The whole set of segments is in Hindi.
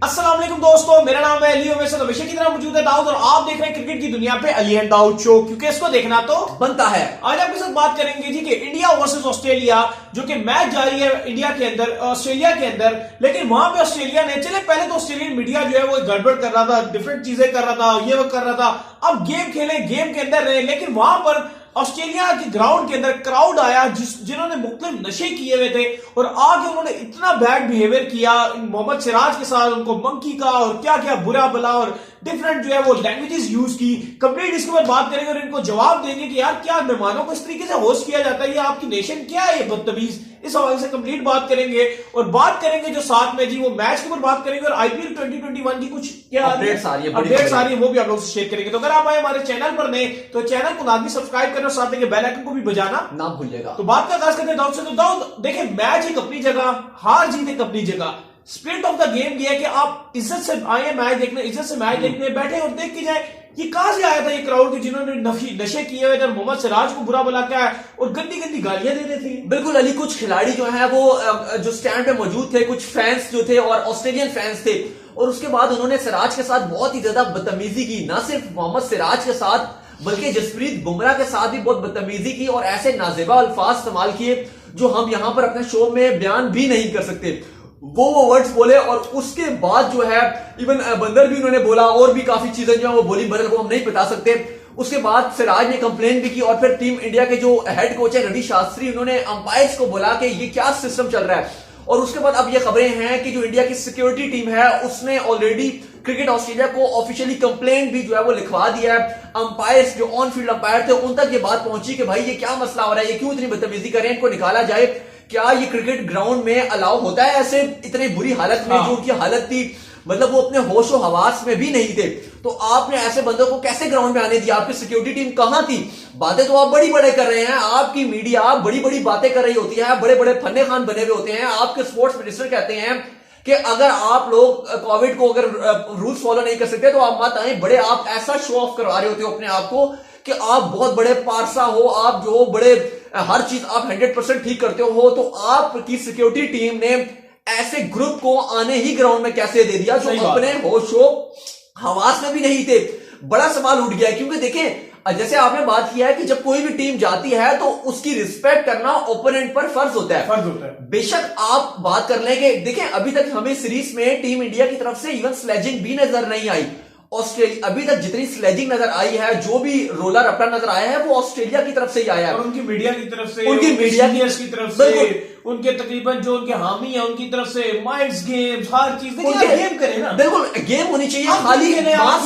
अस्सलाम वालेकुम दोस्तों, मेरा नाम है अली और मेरे साथ हमेशा की तरह मौजूद है दाऊद और आप देख रहे हैं क्रिकेट की दुनिया पे अली एंड दाऊद शो, क्योंकि इसको देखना तो बनता है। आज आपके साथ बात करेंगे जी कि इंडिया वर्सेस ऑस्ट्रेलिया, जो कि मैच जारी है इंडिया के अंदर ऑस्ट्रेलिया के अंदर, लेकिन वहां पे ऑस्ट्रेलिया ने चले पहले तो ऑस्ट्रेलियन मीडिया जो है वो गड़बड़ कर रहा था, डिफरेंट चीजें कर रहा था, ये वो कर रहा था। अब गेम खेले, गेम के अंदर रहे, लेकिन वहां पर ऑस्ट्रेलिया के ग्राउंड के अंदर क्राउड आया जिन्होंने मुख्तलिफ नशे किए हुए थे और आगे उन्होंने इतना बैड बिहेवियर किया मोहम्मद सिराज के साथ, उनको मंकी का और क्या क्या बुरा भला और डिफरेंट जो है वो लैंग्वेजेस यूज की। कंप्लीट इसके बाद बात करेंगे और इनको जवाब देंगे कि यार क्या मेहमानों को इस तरीके से होस्ट किया जाता है, ये आपकी नेशन क्या है, ये बदतमीज। इस हवाले से कंप्लीट बात करेंगे और बात करेंगे जो साथ में जी वो मैच के ऊपर बात करेंगे और आईपीएल 2021 की कुछ क्या अपडेट्स आ रही है वो भी आप लोग से शेयर करेंगे। तो अगर आप आए हमारे चैनल पर नए तो चैनल को लाजमी सब्सक्राइब करना और साथ में बेल आइकन को भी बजाना ना भूलिएगा। तो बात का आगाज करते हैं दाऊद से। तो दाऊद देखिए, मैच एक अपनी जगह, हार जीत एक अपनी जगह, स्पिरिट ऑफ द गेम ये है कि आप इज्जत से आए मैच देखने, इज्जत से मैच देखने बैठे और देख के जाए ये कहां से आया था ये क्राउड के जिन्होंने नशे किए हुए थे, मोहम्मद सिराज को बुरा भला क्या है और गंदी गंदी गालियां दे रहे थे। बिल्कुल अली, कुछ खिलाड़ी जो है वो जो स्टैंड पे मौजूद थे, कुछ फैंस जो थे और ऑस्ट्रेलियन फैंस थे, और उसके बाद उन्होंने सिराज के साथ बहुत ही ज्यादा बदतमीजी की। ना सिर्फ मोहम्मद सिराज के साथ बल्कि जसप्रीत बुमराह के साथ भी बहुत बदतमीजी की और ऐसे नाजेबा अल्फाज इस्तेमाल किए जो हम यहां पर अपने शो में बयान भी नहीं कर सकते। वो वर्ड्स बोले और उसके बाद जो है इवन बंदर भी उन्होंने बोला और भी काफी चीजें जो है वो बोली, बदल वो हम नहीं बता सकते। उसके बाद सिराज ने कंप्लेन भी की और फिर टीम इंडिया के जो हेड कोच है रवि शास्त्री, उन्होंने अंपायर्स को बोला कि ये क्या सिस्टम चल रहा है। और उसके बाद अब ये खबरें हैं कि जो इंडिया की सिक्योरिटी टीम है उसने ऑलरेडी क्रिकेट ऑस्ट्रेलिया को ऑफिशियली कंप्लेंट भी जो है वो लिखवा दिया है। अंपायर्स जो ऑन फील्ड अंपायर थे उन तक ये बात पहुंची कि भाई ये क्या मसला हो रहा है, ये क्यों इतनी बदतमीजी कर रहे हैं, इनको निकाला जाए। क्या ये क्रिकेट ग्राउंड में अलाउ होता है ऐसे इतनी बुरी हालत में? जो उनकी हालत थी मतलब वो अपने होश और हवास में भी नहीं थे, तो आपने ऐसे बंदों को कैसे ग्राउंड में आने दिया? आपकी सिक्योरिटी टीम कहां थी? बातें तो आप बड़ी बड़े कर रहे हैं, आपकी मीडिया बड़ी बड़ी बातें कर रही होती है, बड़े बड़े फन्ने खान बने हुए होते हैं। आपके स्पोर्ट्स मिनिस्टर कहते हैं कि अगर आप लोग कोविड को अगर रूल्स फॉलो नहीं कर सकते तो आप मत आए। बड़े आप ऐसा शो ऑफ करवा रहे होते हो अपने आप को कि आप बहुत बड़े पारसा हो, आप जो बड़े हर चीज आप 100% ठीक करते हो। तो आपकी सिक्योरिटी टीम ने ऐसे ग्रुप को आने ही ग्राउंड में कैसे दे दिया जो अपने होशो हवास में भी नहीं थे? बड़ा सवाल उठ गया है, क्योंकि देखें जैसे आपने बात किया है कि जब कोई भी टीम जाती है तो उसकी रिस्पेक्ट करना ओपोनेंट पर फर्ज होता है। बेशक आप बात कर लेंगे, देखें अभी तक हमें सीरीज में टीम इंडिया की तरफ से इवन स्लेजिंग भी नजर नहीं आई। ऑस्ट्रेलिया अभी तक जितनी स्लेजिंग नजर आई है, जो भी रोलर अपना नजर आया है वो ऑस्ट्रेलिया की तरफ से ही आया है और उनकी मीडिया की तरफ से, उनकी मीडिया की तरफ से, उनके तकरीबन जो उनके हामी है उनकी तरफ से, माइंड्स गेम्स हर चीज गेम करें ना, बिल्कुल गेम होनी चाहिए। खाली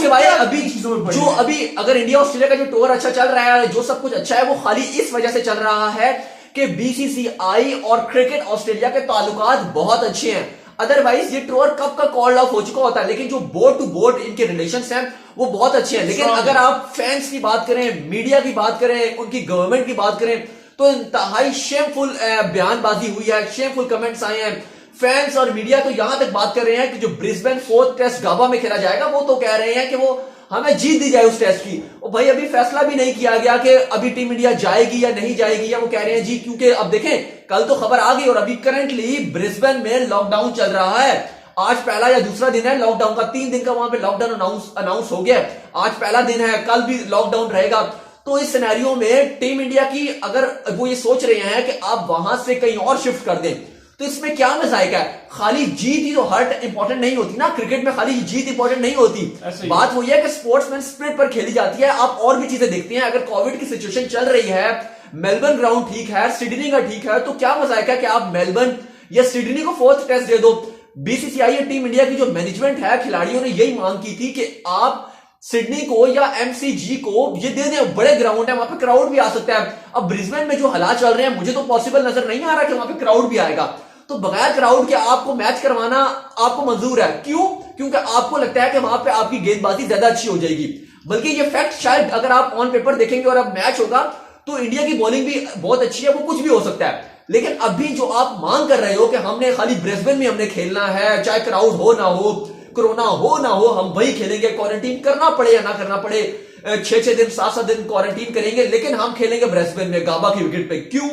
सिवाय अभी जो अभी अगर इंडिया ऑस्ट्रेलिया का जो टूर अच्छा चल रहा है, जो सब कुछ अच्छा है, वो खाली इस वजह से चल रहा है कि बीसीसीआई और क्रिकेट ऑस्ट्रेलिया के ताल्लुकात बहुत अच्छे हैं। अदरवाइज ये टूर कब का कॉल्ड ऑफ हो चुका होता है। लेकिन जो बोर्ड टू बोर्ड इनके रिलेशंस हैं वो बहुत अच्छे हैं। लेकिन अगर आप फैंस की बात करें, मीडिया की बात करें, उनकी गवर्नमेंट की बात करें तो इंतहाई शेमफुल बयानबाजी हुई है, शेमफुल कमेंट्स आए हैं। फैंस और मीडिया तो यहां तक बात कर रहे हैं कि जो ब्रिस्बेन 4th टेस्ट गाबा में खेला जाएगा वो तो कह रहे हैं कि वो हमें जीत दी जाए उस टेस्ट की। और भाई अभी फैसला भी नहीं किया गया कि अभी टीम इंडिया जाएगी या नहीं जाएगी, या वो कह रहे हैं जी क्योंकि अब देखें कल तो खबर आ गई और अभी करंटली ब्रिस्बेन में लॉकडाउन चल रहा है। आज पहला या दूसरा दिन है लॉकडाउन का, 3 दिन का वहां पे लॉकडाउन अनाउंस हो गया। आज पहला दिन है, कल भी लॉकडाउन रहेगा। तो इस सिनेरियो में टीम इंडिया की अगर वो ये सोच रहे हैं कि आप वहां से कहीं और शिफ्ट कर दें तो इसमें क्या मजायका है? खाली जीत ही तो हर्ट इंपॉर्टेंट नहीं होती ना, क्रिकेट में खाली जीत इंपॉर्टेंट नहीं होती। बात वही है कि स्पोर्ट्समैन स्पिरिट पर खेली जाती है। आप और भी चीजें देखते हैं। अगर कोविड की सिचुएशन चल रही है, मेलबर्न ग्राउंड ठीक है, सिडनी का ठीक है, तो क्या मजायका है कि आप मेलबर्न या सिडनी को 4th टेस्ट दे दो। बीसीसीआई या टीम इंडिया की जो मैनेजमेंट है, खिलाड़ियों ने यही मांग की थी कि आप सिडनी को या एमसीजी को ये दे दें, बड़े ग्राउंड है, वहां पे क्राउड भी आ सकता है। अब ब्रिस्बेन में जो हालात चल रहे हैं मुझे तो पॉसिबल नजर नहीं आ रहा कि वहां पे क्राउड भी आएगा। तो बगैर क्राउड के आपको मैच करवाना आपको मंजूर है। क्यों? क्योंकि आपको लगता है कि वहां पे आपकी गेंदबाजी ज्यादा अच्छी हो जाएगी। बल्कि ये फैक्ट शायद अगर आप ऑन पेपर देखेंगे और अब मैच होगा तो इंडिया की बॉलिंग भी बहुत अच्छी है, वो कुछ भी हो सकता है। लेकिन अभी जो आप मांग कर रहे हो कि हमने खाली ब्रिस्बेन में हमने खेलना है, चाहे क्राउड हो ना हो, कोरोना हो ना हो, हम वही खेलेंगे, क्वारंटीन करना पड़े या ना करना पड़े, 6-6 दिन 7-7 दिन क्वारंटीन करेंगे, लेकिन हम खेलेंगे ब्रिस्बेन में गाबा की विकेट पे। क्यों?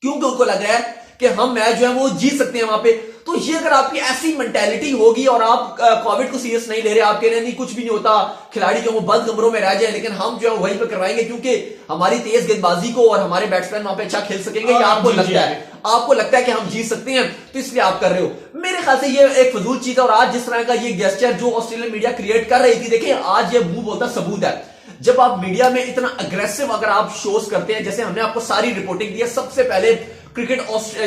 क्योंकि उनको लग रहा है कि हम मैच जो है वो जीत सकते हैं वहां पे। तो ये अगर आपकी ऐसी मेंटेलिटी होगी और आप कोविड को सीरियस नहीं ले रहे, आप कह रहे नहीं कुछ भी नहीं होता, खिलाड़ी जो वो बंद कमरों में रह जाए, लेकिन हम जो है वहीं पे करवाएंगे क्योंकि हमारी तेज गेंदबाजी को और हमारे बैट्समैन वहां पे अच्छा खेल सकेंगे, या आपको लगता है कि हम जीत सकते हैं, तो इसलिए आप कर रहे हो। मेरे ख्याल से ये एक फजूल चीज है। और आज जिस तरह का ये गेस्चर जो ऑस्ट्रेलियन मीडिया क्रिएट कर रही थी, देखिए आज ये मुंह बोलता सबूत है। जब आप मीडिया में इतना अग्रेसिव अगर आप शोज करते हैं, जैसे हमने आपको सारी रिपोर्टिंग दी है, सबसे पहले क्रिकेट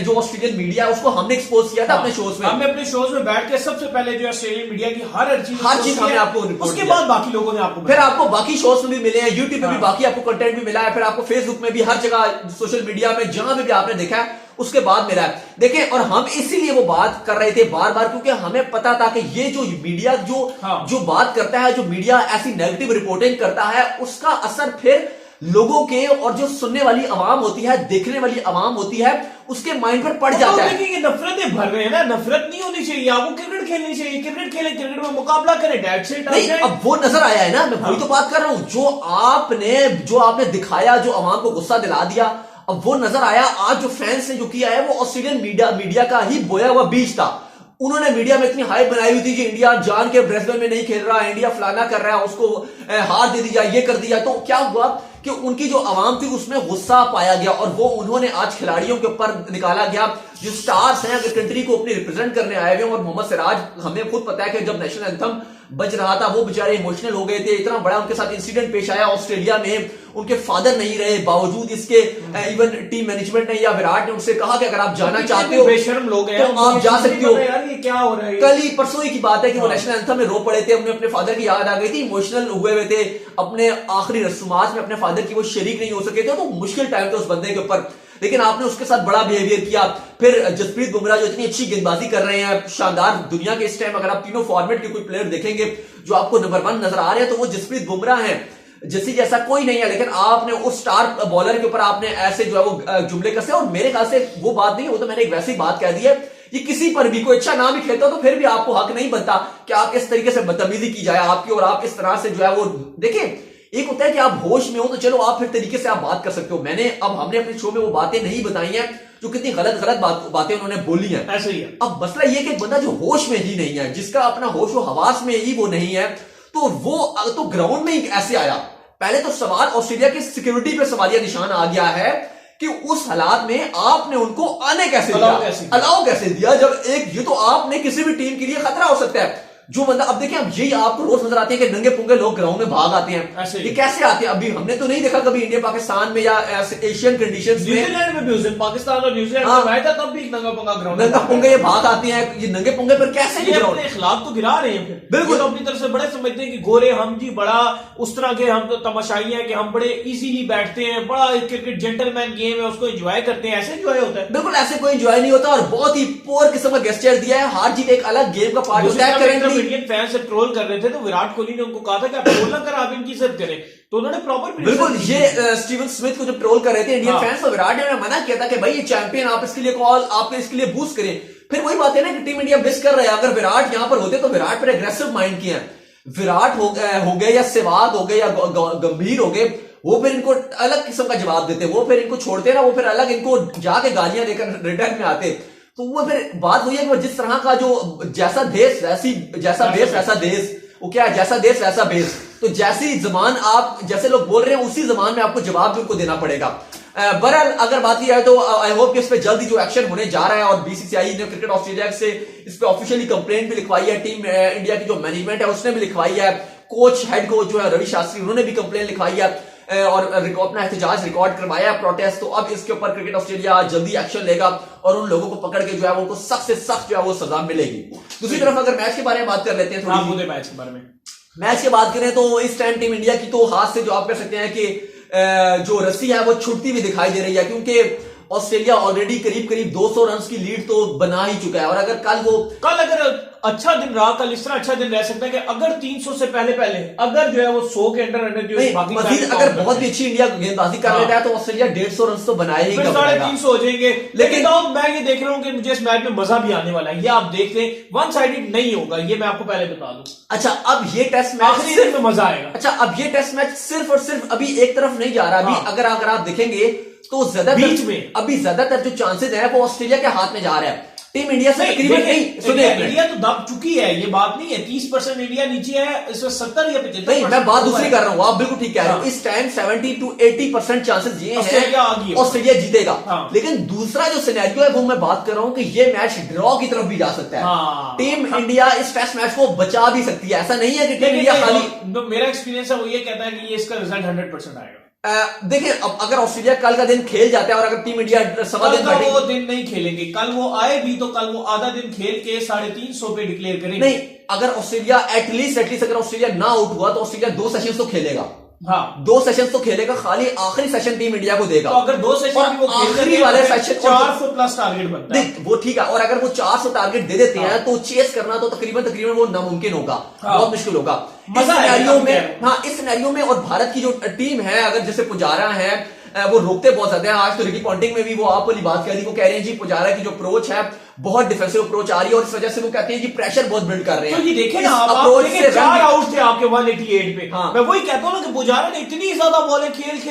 जो ऑस्ट्रेलियन मीडिया है उसको हमने एक्सपोज किया था अपने शोज में। हमने अपने शोज में बैठ के सबसे पहले जो ऑस्ट्रेलियन मीडिया की हर चीज हमने आपको रिपोर्ट, उसके बाद बाकी लोगों ने आपको, फिर आपको बाकी शोज में भी मिले हैं, यूट्यूब पे भी बाकी आपको कंटेंट भी मिला है, फिर आपको फेसबुक में भी, हर जगह सोशल मीडिया में जहां पे भी आपने देखा है उसके बाद मिला है। देखें, और हम इसीलिए वो बात कर रहे थे बार बार, क्योंकि हमें पता था कि ये जो मीडिया जो बात करता है, जो मीडिया ऐसी नेगेटिव रिपोर्टिंग करता है, उसका असर फिर लोगों के और जो सुनने वाली आवाम होती है, देखने वाली आवाम होती है, उसके माइंड पर पड़ जाता है। देखिए नफरतें भर रहे हैं ना, नफरत नहीं होनी चाहिए, आपको क्रिकेट खेलनी चाहिए, क्रिकेट खेलें, क्रिकेट में मुकाबला करें, डेट से नहीं, अब वो नजर आया है ना, मैं वही तो बात कर रहा हूं, जो आपने दिखाया, जो आवाम को गुस्सा दिला दिया, अब वो नजर आया। आज जो फैंस ने जो किया है वो ऑस्ट्रेलियन मीडिया का ही बोया हुआ बीज था। उन्होंने मीडिया में इतनी हाइप बनाई हुई थी कि इंडिया जान के ब्रिस्बेन में नहीं खेल रहा, इंडिया फलाना कर रहा है, उसको हार दे दी जाए, ये कर दिया। तो क्या हुआ कि उनकी जो आवाम थी उसमें गुस्सा पाया गया, और वो उन्होंने आज खिलाड़ियों के ऊपर निकाला गया जो स्टार्स हैं, अगर कंट्री को अपनी रिप्रेजेंट करने आए हुए। और मोहम्मद सिराज, हमें खुद पता है कि जब नेशनल एंथम बज रहा था वो बेचारे इमोशनल हो गए थे, इतना बड़ा उनके साथ इंसिडेंट पेश आया ऑस्ट्रेलिया में, उनके फादर नहीं रहे, बावजूद इसके इवन टीम मैनेजमेंट ने या विराट ने उनसे कहा कि अगर आप जाना चाहते हो बेशरम लोग हैं तो आप जा सकते हो। यार ये क्या हो रहा है, कल ही परसों ही की बात है कि वो नेशनल एंथम में रो पड़े थे, उन्हें अपने फादर की याद आ गई थी, इमोशनल हुए हुए थे, अपने आखिरी रस्मात में अपने फादर की वो शरीक नहीं हो सके थे। तो मुश्किल टाइम था उस बंदे के ऊपर, लेकिन आपने उसके साथ बड़ा बिहेवियर किया। फिर जसप्रीत बुमराह जो इतनी अच्छी गेंदबाजी कर रहे हैं, शानदार, दुनिया के इस टाइम अगर आप तीनों फॉर्मेट के कोई प्लेयर देखेंगे जो आपको नंबर 1 नजर आ रहे हैं तो वो जसप्रीत बुमराह हैं। जैसी जैसा कोई नहीं है, लेकिन आपने उस स्टार बॉलर के ऊपर आपने ऐसे जो है वो जुमले कसे, और मेरे ख्याल से वो बात नहीं, वो तो मैंने एक वैसी बात कह दी है, ये किसी पर भी कोई अच्छा ना भी खेलता तो फिर भी आपको हक नहीं बनता कि आप इस तरीके से बदतमीजी की जाए आपकी, और आप इस तरह से जो है वो देखिए, एक होता है कि आप होश में हो तो चलो आप फिर तरीके से आप बात कर सकते हो। हमने अपने शो में वो बातें नहीं बताई हैं जो कितनी गलत बातें उन्होंने बोली हैं, ऐसे ही है। अब मसला ये कि एक बंदा जो होश में ही नहीं है, जिसका अपना होश व हवास में ही वो नहीं है, तो वो तो ग्राउंड में ही ऐसे आया। पहले तो सवाल ऑस्ट्रेलिया की सिक्योरिटी पे सवालिया निशान आ गया है कि उस हालात में आपने उनको आने कैसे दिया, अलाउ कैसे दिया, जब ये तो आपने किसी भी टीम के लिए खतरा हो सकता है। जो बंदा, अब देखिए, अब यही आपको रोज नजर आते हैं कि नंगे पुंगे लोग ग्राउंड में भाग आते हैं, ये कैसे आते हैं? अभी हमने तो नहीं देखा कभी इंडिया पाकिस्तान में या एशियन कंडीशंस में, न्यूजीलैंड में भी उस दिन पाकिस्तान और न्यूजीलैंड में आया था, तब भी नंगा पुंगा ग्राउंड, नंगा पुंगे ये भाग आते हैं, ये नंगे पुंगे पर कैसे अपने खिलाफ तो गिरा रहे हैं। फिर बिल्कुल तो अपनी तरफ से बड़े समझते हैं कि गोरे हम जी बड़ा उस तरह के, हम तो तमाशाई हैं कि हम बड़े इजीली बैठते हैं, बड़ा क्रिकेट जेंटलमैन गेम है, उसको एंजॉय करते हैं। ऐसे एंजॉय होता है? बिल्कुल ऐसे कोई एंजॉय नहीं होता, और बहुत ही पुअर किस्म का गेस्चर दिया है। हार जीत एक अलग गेम का पार्ट होता है। इंडियन फैन से ट्रोल कर रहे थे तो विराट कोहली ने उनको कहा था कि आप ट्रोल ना करें, आप इनकी इज्जत करें, तो उन्होंने प्रॉपर, बिल्कुल, ये स्टीवन स्मिथ को जब ट्रोल कर रहे थे इंडियन फैंस, तो विराट ने मना किया था कि भाई ये चैंपियन, आप इसके लिए आप इसके लिए बूस्ट करें। फिर वही बात है ना कि टीम इंडिया मिस कर रहे हैं। अगर विराट यहां पर होते तो विराट पर एग्रेसिव माइंड किया, विराट हो गए या सहवाग हो गए या गंभीर हो गए, वो फिर इनको अलग किस्म का जवाब देते, वो फिर इनको छोड़ते ना, वो फिर अलग इनको जाके गालियां देकर रिटर्न में आते। तो वो फिर बात वही है कि जिस तरह का जो जैसा देश वैसा देश, वो क्या है, जैसा देश वैसा भेस। तो जैसी जबान आप, जैसे लोग बोल रहे हैं उसी जबान में आपको जवाब भी उनको देना पड़ेगा। बहरहाल अगर बात की जाए तो आई होप कि इस पे जल्दी जो एक्शन होने जा रहा है, और बीसीसीआई ने क्रिकेट ऑस्ट्रेलिया से इस पे ऑफिशियली कंप्लेंट भी लिखवाई है, टीम इंडिया की जो मैनेजमेंट है उसने भी लिखवाई है, हेड कोच जो है रवि शास्त्री, उन्होंने भी कंप्लेंट लिखवाई है और अपना एहतजाज रिकॉर्ड करवाया प्रोटेस्ट। तो अब इसके ऊपर क्रिकेट ऑस्ट्रेलिया जल्दी एक्शन लेगा और उन लोगों को पकड़ के जो है उनको सख्त से सख्त जो है वो सजा मिलेगी। दूसरी तरफ अगर मैच के बारे में बात कर लेते हैं, थोड़ी मैच के बारे में मैच की बात करें तो इस टाइम टीम इंडिया की तो हाथ से जो आप कह सकते हैं कि जो रस्सी है वो छूटती हुई दिखाई दे रही है, क्योंकि ऑस्ट्रेलिया ऑलरेडी करीब 200 रन की लीड तो बना ही चुका है। और अगर कल अगर अच्छा दिन रहा, कल इस तरह अच्छा दिन रह सकता है कि अगर 300 से पहले अगर जो है वो 100 के अंडर जो मजीद अगर बहुत भी अच्छी इंडिया गेंदबाजी कर लेता है तो ऑस्ट्रेलिया 150 रन तो बनाएगा, 350 हो जाएंगे। लेकिन मैं ये देख रहा हूं कि मुझे इस मैच में मजा भी आने वाला है, ये आप देख लें, वन साइडेड नहीं होगा, ये मैं आपको पहले बता दूं। अच्छा, अब ये टेस्ट मैच आखिरी दिन में मजा आएगा। अच्छा, अब ये टेस्ट मैच सिर्फ और सिर्फ अभी एक तरफ नहीं जा रहा, अभी अगर आप देखेंगे तो ज्यादातर जो चांसेस है वो ऑस्ट्रेलिया के हाथ में जा रहा है। टीम इंडिया से तकरीबन नहीं सुनिए, इंडिया तो दब चुकी है, ये बात नहीं है। 30% इंडिया नीचे है, इसमें 70 या 75 नहीं, मैं बात दूसरी कर रहा हूं, आप बिल्कुल ठीक कह रहे हो। इस टाइम 70 to 80% चांसेस ये हैं ऑस्ट्रेलिया जीतेगा। लेकिन दूसरा जो सिनेरियो है वो मैं बात कर रहा हूं कि ये मैच ड्रॉ की तरफ भी जा सकता है। टीम इंडिया इस टेस्ट मैच को बचा भी सकती है, ऐसा नहीं है कि टीम इंडिया खाली। मेरा एक्सपीरियंस है वो ये कहता है कि ये इसका रिजल्ट 100% आएगा। देखिए, अब अगर ऑस्ट्रेलिया कल का दिन खेल जाता है और अगर टीम इंडिया सवा दिन बैटिंग, वो दिन नहीं खेलेंगे, कल वो आए भी तो कल वो आधा दिन खेल के 350 पे डिक्लेयर करेंगे। नहीं, अगर ऑस्ट्रेलिया एटलीस्ट अगर ऑस्ट्रेलिया ना आउट हुआ तो ऑस्ट्रेलिया 2 सेशंस तो खेलेगा। हाँ, 2 सेशंस तो खेलेगा, खाली आखिरी सेशन टीम इंडिया को देगा। तो अगर 2 सेशन वो आखिरी वाले सेशन 400 प्लस टारगेट बनता है, वो ठीक है। और अगर वो 400 टारगेट दे देते हैं तो चेस करना तो तकरीबन वो नामुमकिन होगा, बहुत मुश्किल होगा। इस सिनेरियो में, हाँ, इस सिनेरियो में और भारत की जो टीम है, अगर जैसे पुजारा है वो रोकते बहुत ज्यादा है। आज तो रिकी पॉन्टिंग में भी वो आप वाली बात कह रही, वो कह रहे हैं जी पुजारा की जो अप्रोच है बहुत डिफेंसिव अप्रोच आ रही है और इस वजह से वो कहते हैं जी प्रेशर बहुत बिल्ड कर रहे हैं। तो ये देखें ना, आप 4 आउट थे आपके 188 पे। हाँ। मैं वही कहता हूं ना कि पुजारा ने इतनी ज्यादा बॉलें खेल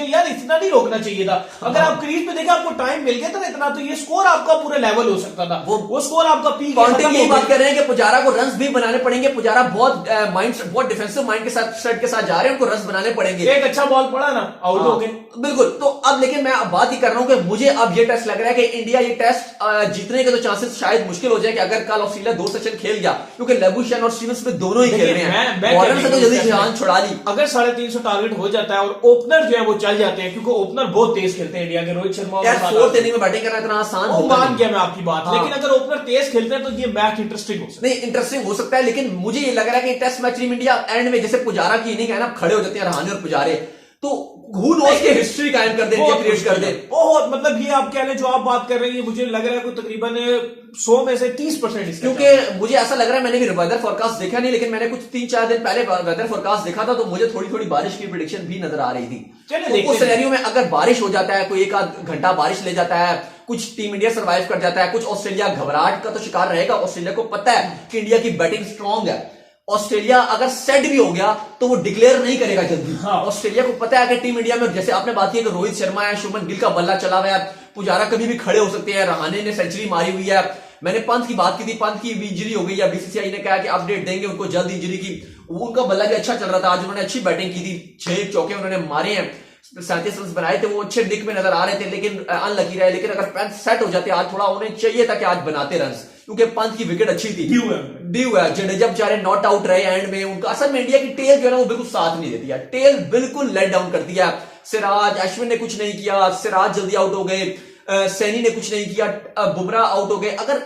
यार, इतना नहीं रोकना चाहिए था। अगर आप क्रीज पे देखें, आपको टाइम मिल गया था ना इतना, तो ये स्कोर आपका पूरा लेवल हो सकता था। वो स्कोर आपका पीक। पॉन्टिंग ये बात कर रहे हैं कि पुजारा को रन्स भी बनाने पड़ेंगे। पुजारा बहुत डिफेंसिव माइंड के साथ सेट के साथ जा रहे हैं, उनको रन्स बनाने पड़ेंगे। एक अच्छा बॉल पड़ा ना, आउट हो गए। बिल्कुल। तो अब लेकिन मैं अब बात ही कर रहा हूं कि मुझे अब ये टेस्ट लग रहा है कि इंडिया ये टेस्ट जीतने के तो चांसेस शायद मुश्किल हो जाए कि अगर कल ऑस्ट्रेलिया 2 सेशन खेल गया, क्योंकि लेबुशेन और स्टीवंस में दोनों ही खेल रहे हैं, वॉर्नर से तो जल्दी जान छुड़ा ली। अगर 350 टारगेट हो जाता है और ओपनर जो है वो चल जाते हैं, क्योंकि ओपनर बहुत तेज खेलते हैं इंडिया के। रोहित शर्मा यार 4th इनिंग में बैटिंग करना इतना आसान होता मान गया मैं आपकी बात, लेकिन अगर ओपनर तेज खेलते हैं तो ये मैच इंटरेस्टिंग हो सकता है। नहीं, इंटरेस्टिंग हो सकता है, लेकिन मुझे ये लग रहा है कि test match team India end में जैसे पुजारा की इनिंग है ना, खड़े हो जाते हैं रहाणे और पुजारे, तो who knows के हिस्ट्री कायम कर दे, क्रिएट कर दे। बहुत, मतलब ये आप कह लें, जो आप बात कर रहे हैं, मुझे लग रहा है कि तकरीबन 100 में से 30%। क्योंकि मुझे ऐसा लग रहा है, मैंने भी वेदर फोरकास्ट देखा नहीं, लेकिन मैंने कुछ 3-4 दिन पहले वेदर फोरकास्ट देखा था, तो मुझे थोड़ी बारिश की प्रेडिक्शन भी नजर आ रही थी। तो उस सिनेरियो में अगर बारिश हो जाता है, कोई 1 घंटा बारिश ले जाता है, कुछ टीम इंडिया सर्वाइव कर जाता है, कुछ ऑस्ट्रेलिया घबराहट का तो शिकार रहेगा। ऑस्ट्रेलिया को पता है कि इंडिया की बैटिंग स्ट्रांग है। ऑस्ट्रेलिया अगर सेट भी हो गया तो वो डिक्लेयर नहीं करेगा जल्दी। हाँ। ऑस्ट्रेलिया को पता है कि टीम इंडिया में, जैसे आपने बात की कि रोहित शर्मा है, शुभमन गिल का बल्ला चला हुआ है, पुजारा कभी भी खड़े हो सकते हैं, रहाणे ने सेंचुरी मारी हुई है। मैंने पंत की बात की थी, पंत की इंजरी हो गई है, बीसीसीआई ने कहा कि अपडेट देंगे उनको जल्द इंजरी की। उनका बल्ला भी अच्छा चल रहा था, आज उन्होंने अच्छी बैटिंग की थी, 6 चौके उन्होंने मारे हैं, 37 रन बनाए थे, वो अच्छे निक में नजर आ रहे थे, लेकिन अनलकी रहे। लेकिन अगर पंत सेट हो जाते आज, थोड़ा उन्हें चाहिए था कि आज बनाते रन, क्योंकि पंत की विकेट अच्छी थी। ड्यू है, जडेजा बेचारे नॉट आउट रहे एंड में। उनका असल में इंडिया की टेल जो है ना वो बिल्कुल साथ नहीं देती है, टेल बिल्कुल लेट डाउन कर दिया। सिराज, अश्विन ने कुछ नहीं किया, सिराज जल्दी आउट हो गए, सैनी ने कुछ नहीं किया, बुमराह आउट हो गए। अगर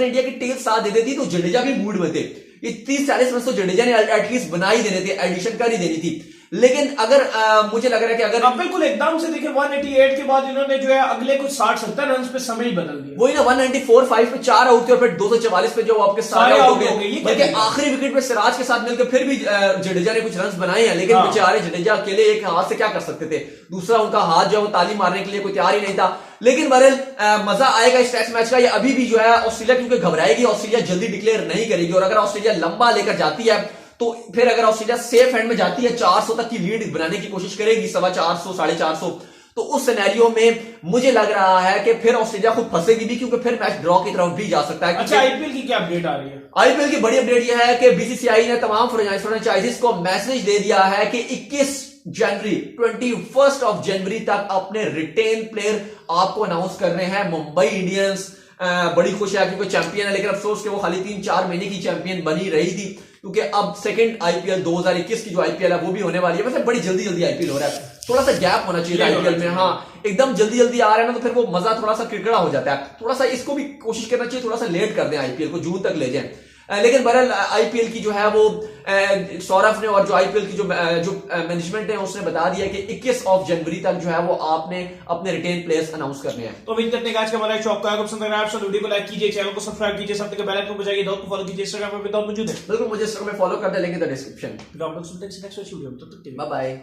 इंडिया की टेल साथ दे देती तो जडेजा भी मूड में थे। ये 30-40 रन तो जडेजा ने एटलीस्ट बना ही देने थे, एडिशन कर ही देनी थी। लेकिन अगर मुझे लग रहा है कि अगर अब बिल्कुल एकदम से देखिए 188 के बाद इन्होंने जो है अगले कुछ 60-70 रन पे समय ही बदल दिया। वही ना, 194-5 पे 4 आउट थे और फिर 244 पे जो आपके सारे आउट हो गए। बल्कि आखिरी विकेट पे सिराज के साथ मिलकर फिर भी जडेजा ने कुछ रन बनाए हैं, लेकिन बेचारे जडेजा अकेले एक हाथ से क्या कर सकते थे, दूसरा उनका हाथ जो है वो ताली मारने के लिए कोई तैयार ही नहीं था। लेकिन बहरहाल मजा आएगा इस टेस्ट मैच का। ये अभी भी जो है ऑस्ट्रेलिया क्योंकि घबराएगी, ऑस्ट्रेलिया जल्दी डिक्लेयर नहीं करेगी। और अगर ऑस्ट्रेलिया लंबा लेकर जाती है तो फिर अगर ऑस्ट्रेलिया सेफ एंड में जाती है, 400 तक की लीड बनाने की कोशिश करेगी, 450, 450, तो उस सिनेरियो में मुझे लग रहा है कि फिर ऑस्ट्रेलिया खुद फंसेगी भी, क्योंकि फिर मैच ड्रॉ की तरफ भी जा सकता है। अच्छा, आईपीएल की क्या अपडेट आ रही है? आईपीएल की बड़ी अपडेट यह है कि बीसीसीआई ने तमाम फ्रेंचाइजीज को मैसेज दे दिया है कि 21 जनवरी तक अपने रिटेन प्लेयर आपको अनाउंस कर रहे हैं। मुंबई इंडियंस बड़ी खुश है क्योंकि चैंपियन है, लेकिन अफसोस कि वो खाली 3-4 महीने की चैंपियन बनी रही थी, क्योंकि अब सेकंड आईपीएल 2021 की जो आईपीएल है वो भी होने वाली है। वैसे बड़ी जल्दी आईपीएल हो रहा है, थोड़ा सा गैप होना चाहिए आईपीएल में। हाँ, एकदम जल्दी आ रहा है ना, तो फिर वो मजा थोड़ा सा किरकिरा हो जाता है। थोड़ा सा इसको भी कोशिश करना चाहिए, थोड़ा सा लेट कर दें आईपीएल को, जून तक ले जाएं। लेकिन बहरहाल आईपीएल की जो है वो सौरभ ने और जो आईपीएल की जो मैनेजमेंट है उसने बता दिया कि 21 जनवरी तक जो है वो आपने अपने रिटेन प्लेयर्स अनाउंस करने हैं। तो उम्मीद करते हैं आज का हमारा शौक का पसंद आया, आप वीडियो को लाइक कीजिए, चैनल को सब्सक्राइब कीजिए, सब तक बेल आइकन को बजाइए, दोस्त को फॉलो कीजिए, इंस्टाग्राम पे विदाउट मौजूद है, बिल्कुल मुझे इंस्टाग्राम में फॉलो कर दे, link in the description. Next video, तब तक बाय बाय।